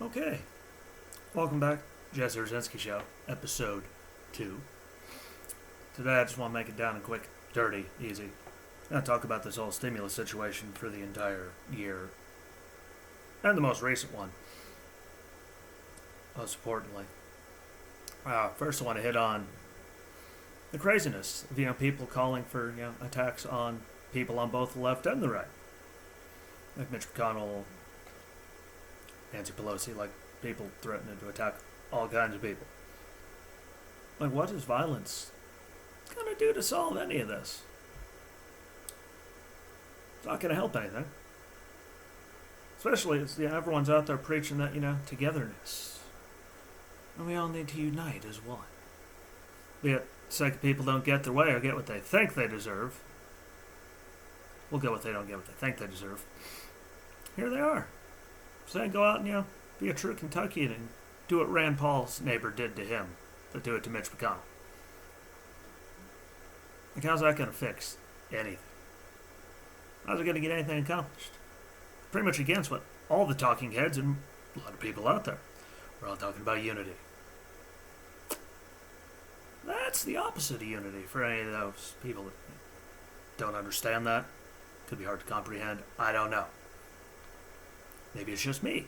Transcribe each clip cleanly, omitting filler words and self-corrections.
Okay, welcome back, Jesse Rucinski Show, episode 2. Today I just want to make it down and quick, dirty, easy. I'm going to talk about this whole stimulus situation for the entire year, and the most recent one, most importantly. First I want to hit on the craziness of, people calling for, attacks on people on both the left and the right. Like Mitch McConnell, Nancy Pelosi, like people threatening to attack all kinds of people. Like, what is violence going to do to solve any of this? It's not going to help anything. Especially as everyone's out there preaching that, togetherness. And we all need to unite as one. Yet, second people don't get their way or get what they think they deserve. We'll get what they don't get what they think they deserve. Here they are. Saying go out and, be a true Kentuckian and do what Rand Paul's neighbor did to him, but do it to Mitch McConnell. Like, how's that going to fix anything? How's it going to get anything accomplished? Pretty much against what all the talking heads and a lot of people out there are all talking about unity. That's the opposite of unity for any of those people that don't understand that. Could be hard to comprehend. I don't know. Maybe it's just me.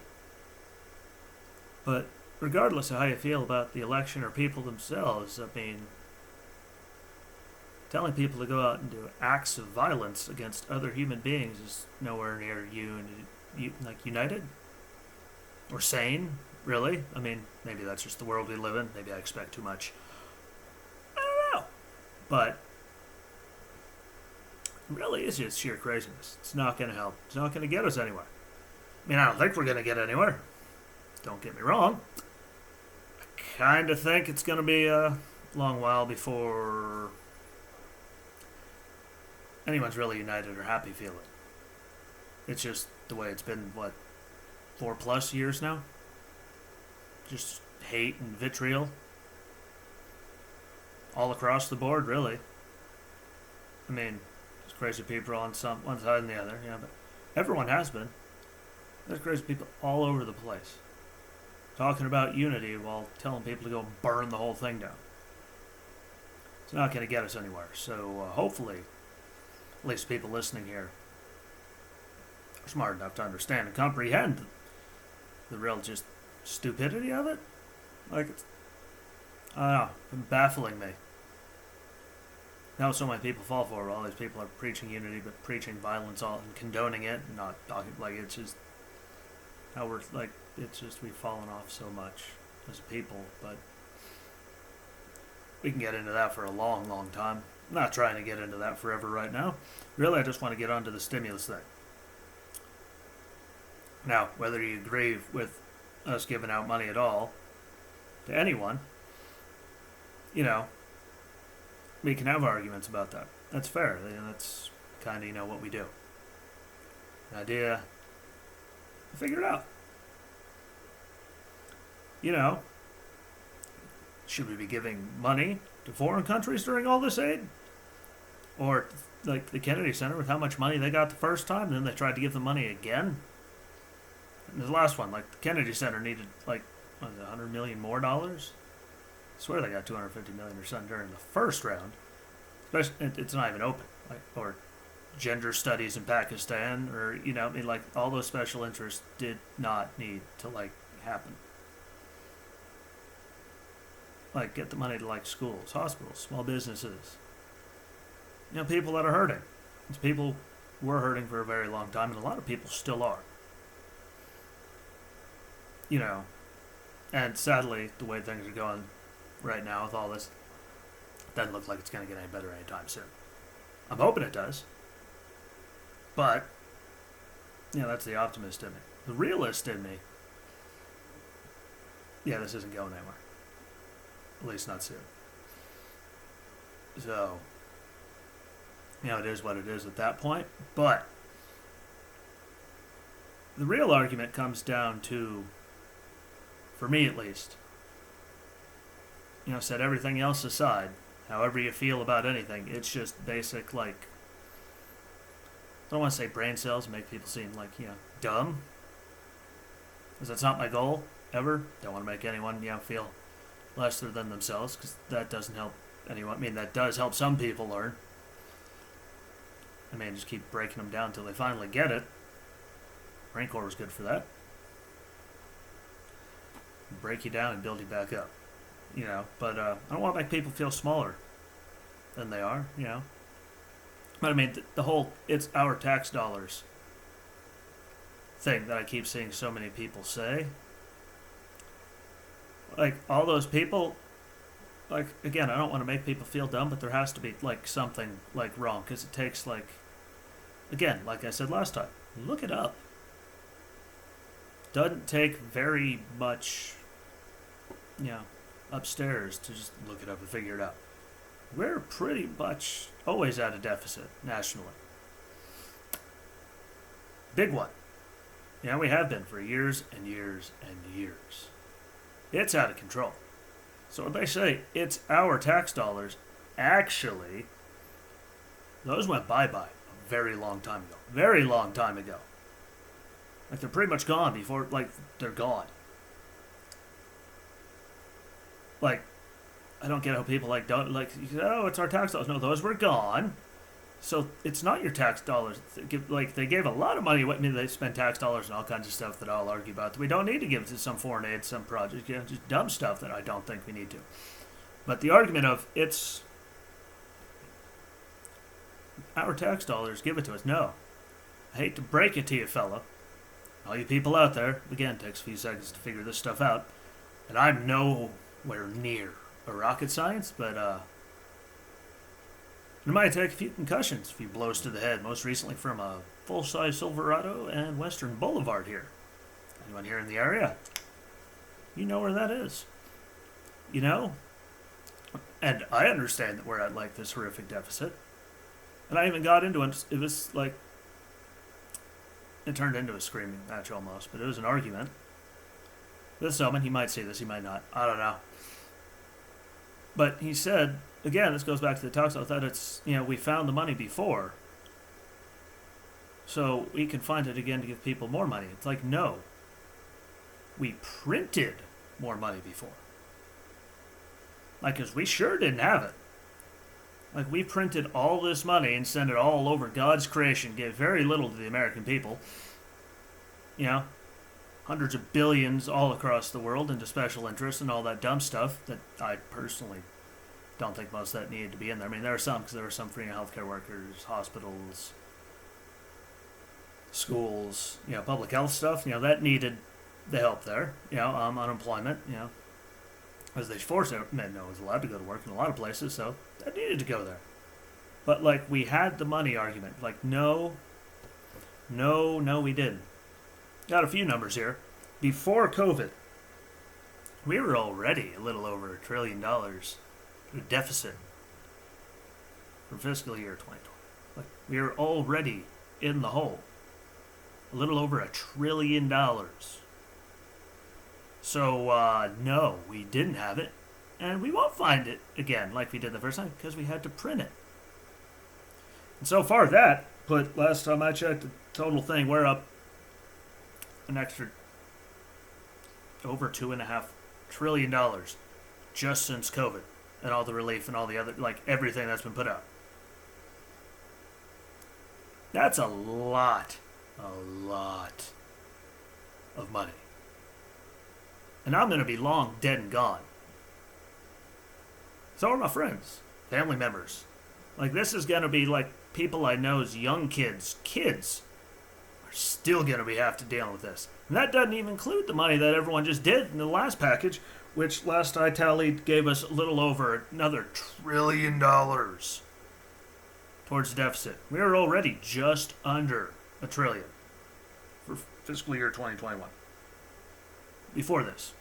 But regardless of how you feel about the election or people themselves, telling people to go out and do acts of violence against other human beings is nowhere near united or sane, really. Maybe that's just the world we live in. Maybe I expect too much. I don't know. But it really is just sheer craziness. It's not going to help. It's not going to get us anywhere. I don't think we're going to get anywhere. Don't get me wrong. I kind of think it's going to be a long while before anyone's really united or happy feeling. It's just the way it's been, 4+ years now? Just hate and vitriol. All across the board, really. There's crazy people on one side and the other, but everyone has been. There's crazy people all over the place talking about unity while telling people to go burn the whole thing down. It's not going to get us anywhere. So hopefully, at least people listening here are smart enough to understand and comprehend the real just stupidity of it. I don't know, it's baffling me. Now so many people fall for it. All these people are preaching unity, but preaching violence and condoning it, and not talking it's just how we've fallen off so much as a people, but we can get into that for a long, long time. I'm not trying to get into that forever right now. Really, I just want to get onto the stimulus thing. Now, whether you agree with us giving out money at all to anyone, we can have arguments about that. That's fair. That's kind of, what we do. The idea, figure it out. Should we be giving money to foreign countries during all this aid? Or like the Kennedy Center with how much money they got the first time, and then they tried to give the money again? And the last one, the Kennedy Center needed $100 million more dollars. I swear they got $250 million or something during the first round. Especially, it's not even open. Or gender studies in Pakistan, or all those special interests did not need to happen. Get the money to schools, hospitals, small businesses. People that are hurting. It's people were hurting for a very long time, and a lot of people still are. And sadly, the way things are going right now with all this, it doesn't look like it's going to get any better anytime soon. I'm hoping it does. But, that's the optimist in me. The realist in me, this isn't going anywhere. At least not soon. So, it is what it is at that point. But, the real argument comes down to, for me at least, set everything else aside, however you feel about anything, it's just basic, I don't want to say brain cells, make people seem dumb. Because that's not my goal, ever. Don't want to make anyone, feel lesser than themselves, because that doesn't help anyone. I mean, that does help some people learn. I mean, just keep breaking them down until they finally get it. Marine Corps was good for that. Break you down and build you back up. But I don't want to make people feel smaller than they are, But I mean, the whole "it's our tax dollars" thing that I keep seeing so many people say. Like, all those people, like, again, I don't want to make people feel dumb, but there has to be, like, something, like, wrong. Because it takes, like, again, like I said last time, look it up. Doesn't take very much, upstairs to just look it up and figure it out. We're pretty much always at a deficit nationally. Big one. We have been for years and years and years. It's out of control. So when they say it's our tax dollars, actually, those went bye-bye a very long time ago. Very long time ago. Like, they're pretty much gone before, like, they're gone. Like, I don't get how people, like, don't, like, oh, it's our tax dollars. No, those were gone. So it's not your tax dollars. They gave a lot of money. I mean, they spend tax dollars and all kinds of stuff that I'll argue about. That we don't need to give it to some foreign aid, some project, just dumb stuff that I don't think we need to. But the argument of it's our tax dollars, give it to us. No. I hate to break it to you, fella. All you people out there, again, it takes a few seconds to figure this stuff out. And I'm nowhere near a rocket science, but it might take a few concussions, a few blows to the head, most recently from a full-size Silverado and Western Boulevard here. Anyone here in the area? You know where that is. And I understand that we're at, like, this horrific deficit. And I even got into it. It was, like, it turned into a screaming match almost, but it was an argument. This gentleman, he might see this, he might not. I don't know. But he said, again, this goes back to the talks about that it's, we found the money before, so we can find it again to give people more money. It's like, no. We printed more money before. Like, because we sure didn't have it. Like, we printed all this money and sent it all over God's creation, gave very little to the American people. Hundreds of billions all across the world into special interests and all that dumb stuff that I personally don't think most of that needed to be in there. I mean, there were some, because there were some for healthcare workers, hospitals, schools, public health stuff, that needed the help there. Unemployment, as they forced men, was allowed to go to work in a lot of places, so that needed to go there. But, like, we had the money argument. Like, no, we didn't. Got a few numbers here. Before COVID, we were already a little over $1 trillion deficit for fiscal year 2020. Like, we were already in the hole. A little over $1 trillion. So, no, we didn't have it. And we won't find it again like we did the first time because we had to print it. And so far that put, last time I checked, the total thing, we're up an extra over $2.5 trillion just since COVID and all the relief and all the other, like, everything that's been put out. That's a lot of money. And I'm going to be long dead and gone. So are my friends, family members. Like, this is going to be like people I know's young kids are still going to have to deal with this. And that doesn't even include the money that everyone just did in the last package, which last I tallied gave us a little over another $1 trillion towards the deficit. We were already just under $1 trillion for fiscal year 2021 before this.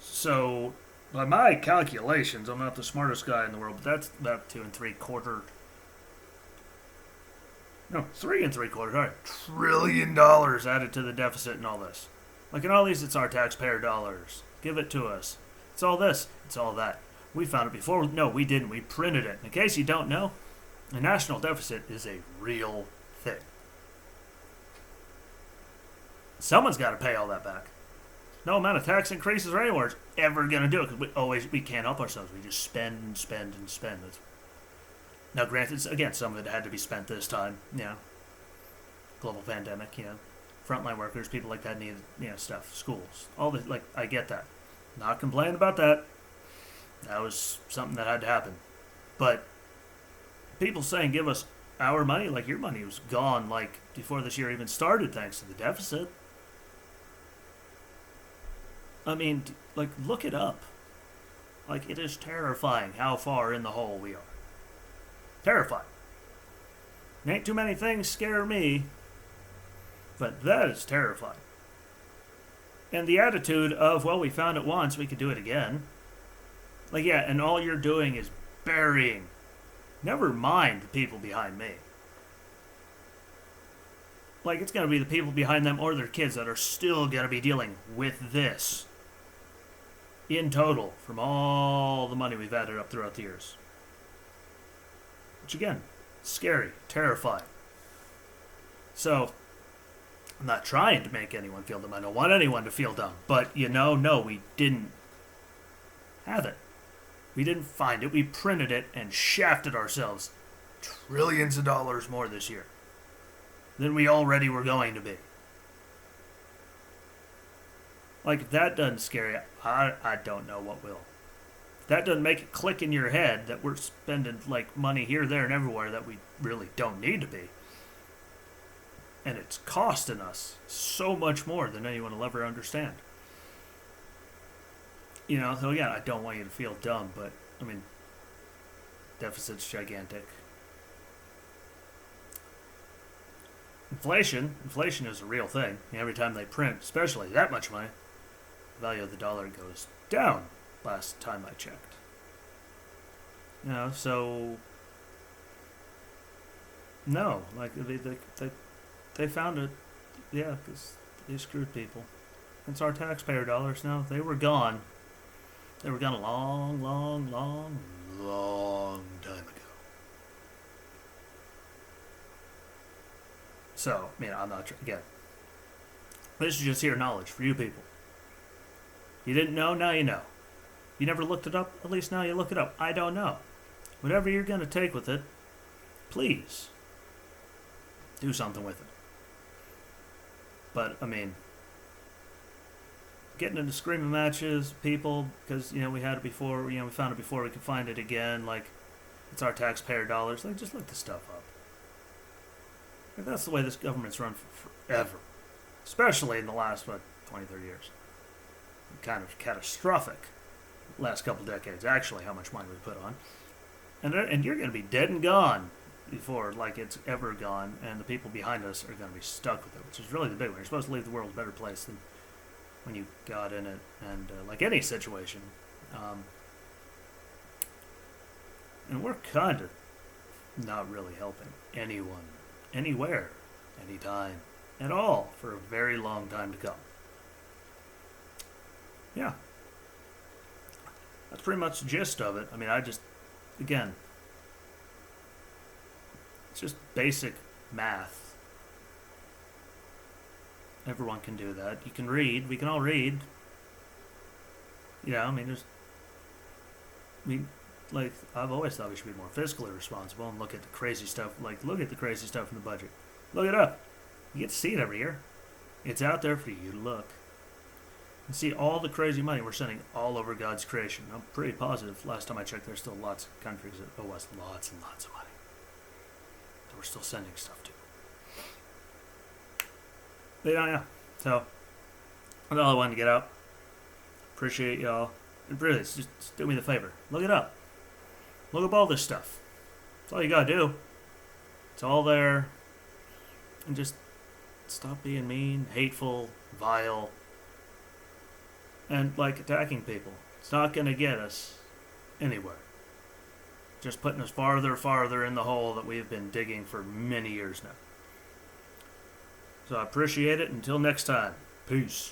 So, by my calculations, I'm not the smartest guy in the world, but that's about 3 $3.75 trillion added to the deficit and all this. Like, in all these, it's our taxpayer dollars. Give it to us. It's all this. It's all that. We found it before. No, we didn't. We printed it. In case you don't know, a national deficit is a real thing. Someone's got to pay all that back. No amount of tax increases or anywhere is ever going to do it because we can't help ourselves. We just spend and spend and spend. Now, granted, again, some of it had to be spent this time. Global pandemic. Frontline workers, people like that needed stuff. Schools, all this. Like, I get that. Not complaining about that. That was something that had to happen. But people saying give us our money, like your money was gone like before this year even started thanks to the deficit. I mean, like, look it up. Like, it is terrifying how far in the hole we are. Terrifying. Ain't too many things scare me, but that is terrifying. And the attitude of, well, we found it once, we could do it again. Like, yeah, and all you're doing is burying. Never mind the people behind me. Like, it's going to be the people behind them or their kids that are still going to be dealing with this. In total, from all the money we've added up throughout the years. Which, again, scary, terrifying. So, I'm not trying to make anyone feel dumb. I don't want anyone to feel dumb. But, no, we didn't have it. We didn't find it. We printed it and shafted ourselves trillions of dollars more this year than we already were going to be. Like, if that doesn't scare you, I don't know what will. If that doesn't make it click in your head that we're spending, like, money here, there, and everywhere that we really don't need to be. And it's costing us so much more than anyone will ever understand. So again, I don't want you to feel dumb, but, I mean, deficit's gigantic. Inflation is a real thing. Every time they print, especially that much money, the value of the dollar goes down last time I checked. So, no, like, they found it, because they screwed people. It's our taxpayer dollars now. They were gone. They were gone a long, long, long, long time ago. So, I'm not again. This is just here knowledge for you people. You didn't know, now you know. You never looked it up, at least now you look it up. I don't know. Whatever you're going to take with it, please do something with it. But, getting into screaming matches, people, because, we had it before, we found it before, we could find it again, like, it's our taxpayer dollars. Like, just look this stuff up. Like, that's the way this government's run for forever. Especially in the last, 20, 30 years. Kind of catastrophic last couple decades, actually, how much money we put on. And you're going to be dead and gone before, like, it's ever gone, and the people behind us are going to be stuck with it, which is really the big one. You're supposed to leave the world a better place than when you got in it, and like any situation. And we're kind of not really helping anyone, anywhere, anytime, at all, for a very long time to come. Yeah. That's pretty much the gist of it. Again, it's just basic math. Everyone can do that. You can read. We can all read. I've always thought we should be more fiscally responsible and look at the crazy stuff. Look at the crazy stuff in the budget. Look it up. You get to see it every year. It's out there for you to look. And see all the crazy money we're sending all over God's creation. I'm pretty positive. Last time I checked, there's still lots of countries that owe us lots and lots of money that we're still sending stuff to. But yeah. So, that's all I wanted to get out. Appreciate y'all. And really, just do me the favor. Look it up. Look up all this stuff. That's all you gotta do. It's all there. And just stop being mean, hateful, vile, and attacking people. It's not going to get us anywhere. Just putting us farther in the hole that we've been digging for many years now. So I appreciate it. Until next time, peace.